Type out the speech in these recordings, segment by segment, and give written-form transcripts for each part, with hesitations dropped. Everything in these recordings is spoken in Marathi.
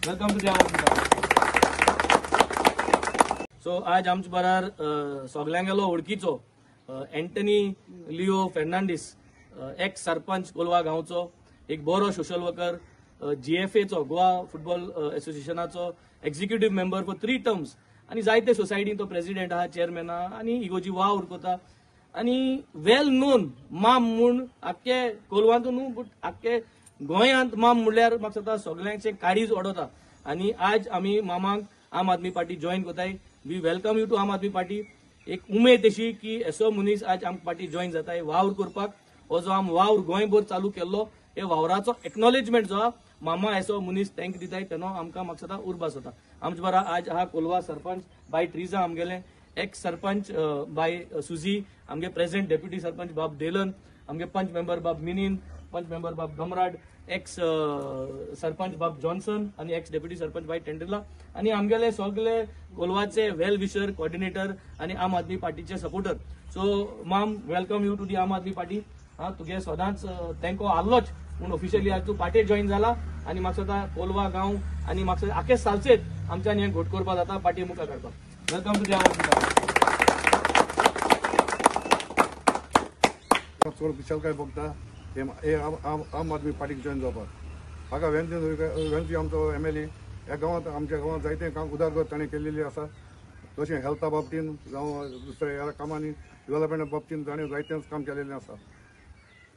वेलकम टू सो आज आमचे बराबर सगळ्यांगेलो वळखीचो एंटनी लिओ फेर्नांडीस एक्स सरपंच कोलवा गांवचो एक बरो सोशल वर्कर GFAचो गोवा फुटबॉल असोसिएशनाचो एक्झिक्युटिव्ह मेंबर फॉर 3 टर्म्स आणि जायते सोसायटीन तो प्रेसिडेंट आहा चेअरमॅन आहा आणि इगोजी वाव उरकोता आणि वेल नोन माम म्हूण आख्खे कोलवांतू न्हू बट आख्खे गोंयांत माम म्हणल्यार म्हाका दिसता सगळ्यांचे काळीज ओडोता आणि आज आमी मामाक आम आदमी पार्टी जॉईन कोताय. वी वेलकम यू टू आम आदमी पार्टी. एक उमेद अशी की असो मनीस आज आम पार्टी जॉईन जाताय वावर करपाक. हो जो आम वावर गोंयभर चालू केल्लो हे वावराचो एक्नॉलेजमेंट जो मामा असो मनीस थँक दिताय तेनो आमकां म्हाका दिसता उर्बास जाता. आमचे बरा आज हा कोलवा सरपंच बाय ट्रिजा आमगेले एक्स सरपंच बाय सुजी आमगे प्रेजेंट डेप्युटी सरपंच बाब डेलन आमगे पंच मेंबर बाब मिनीन पंच मेंबर बाब गमराड एक्स सरपंच बाब जॉन्सन आणि एक्स डेप्युटी सरपंच बाय टेंडरला आणि आमगेले सगळे कोलवाचे वेल विशर कोऑर्डिनेटर आणि आम आदमी पार्टीचे supporter. So ma'am welcome you to the Aam Aadmi party. तुगे सदांच तेंको आल्लोच म्हणून ऑफिशियली आज तू पार्टी जॉईन झाला आणि म्हाका दिसता कोलवा गांव आणि म्हाका दिसता आख्खे सालसेत आमच्यान हें घोट करपा जाता पार्टी मुखार काडपाक. Welcome to the Aam Aadmi party. चड विशालकाय भोगता आम आदमी पार्टीक जॉईन जावपाक. हाका वेंची आमचो MLA ह्या गांवांत आमच्या गांवांत जायते काम उदारगत ताणें केल्लेली आसा. जशें हेल्था बाबतीन जावं दुसऱ्या ह्या कामांनी डेव्हलपमेंटा बाबतीन ताणें जायतेच काम केलेलें आसा.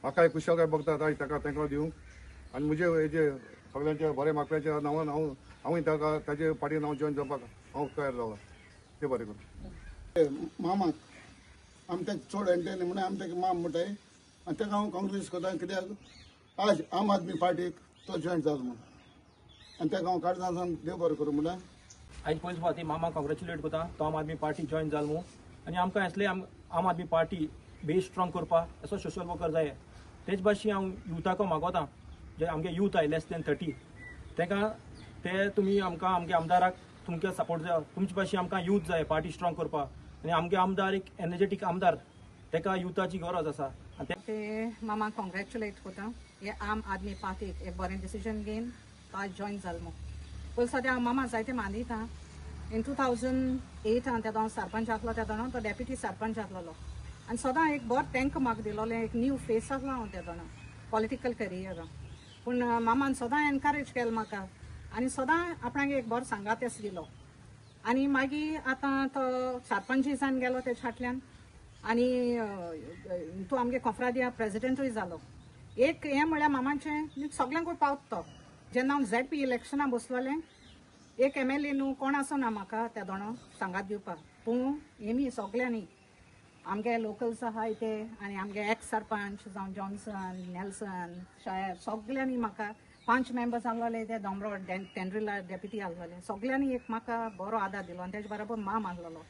म्हाकाय खुशालकाय भोगता आयज ताका तेंको दिवंक आनी म्हजे हेजे सगळ्यांच्या बरे मागप्याच्या नांवान हांवूय ताका ताजे पार्टीन हांव जॉईन जावपाक हांव तयार जाला. ते बरें करून मामाक आमच्या चड एंटनी म्हणून आमी ताका माम म्हणटाय आनी ताका हांव काँग्रेस करता कित्याक आज आम आदमी पार्टीक तो जॉईन जालो म्हणून आनी ताका हांव काळजांसान देव बरें करूं म्हणून आज पयलीं फावटी मामा कॉंग्रेच्युलेट करता तो आम आदमी पार्टी जॉईन जालो म्हणून आनी आमकां असले आम आदमी पार्टी बेस स्ट्रॉंग करपाक असो सोशल वर्कर जाय. तेच भाशेन हांव युथाको मागोता जे आमगे यूथ आय लेस दॅन 30 ताका ते तुमी आमकां आमगे आमदाराक तुमचे सपोर्ट जाय. तुमचे भाशेन आमकां यूथ जाय पार्टी स्ट्रॉंग करपाक आनी आमगे आमदार एक एनर्जेटीक आमदार ताका युथाची गरज आसा. ते मामा कॉंग्रेच्युलेट करता हे आम आदमी पार्टीक एक बरें डिसिजन घेवन तो आज जॉईन जालो म्हणून. पयलीं सद्या हांव मामा जायते मानयता. इन 2008 तेदो हांव सरपंच आसलो तेदोनो तो डेप्युटी सरपंच आसलो आनी सदां एक बरो टँक म्हाका दिलोलें एक न्यू फेस आसलो हांव तेदोनो पॉलिटिकल करियर. पूण मामान सदां एनकरेज केलें म्हाका आनी सदां आपणाक एक बरो सांगातेस दिलो आनी मागीर आतां तो सरपंचूय जावन गेलो तेजे फाटल्यान आनी तूं आमगे कोंफ्रादिया प्रेसिडेंटूय जालो. एक हें म्हळ्यार मामाचें सगळ्यांकूय पावता तो. जेन्ना हांव ZP इलेक्शना बसलोलें एक MLA न्हू कोण आसना म्हाका त्या दोनो सांगात दिवपाक. पूण हेमी सगळ्यांनी आमगे लोकल्स आहाय ते आनी आमगे एक्स सरपंच जावं जॉन्सन नेल्सन शायर सगळ्यांनी म्हाका 5 मेंबर्स आहलोले ते दोमरोड टेंड्रिला डेप्युटी आहलोले सगळ्यांनी एक म्हाका बरो आदार दिलो आनी तेजे बरोबर माम आहलोलो.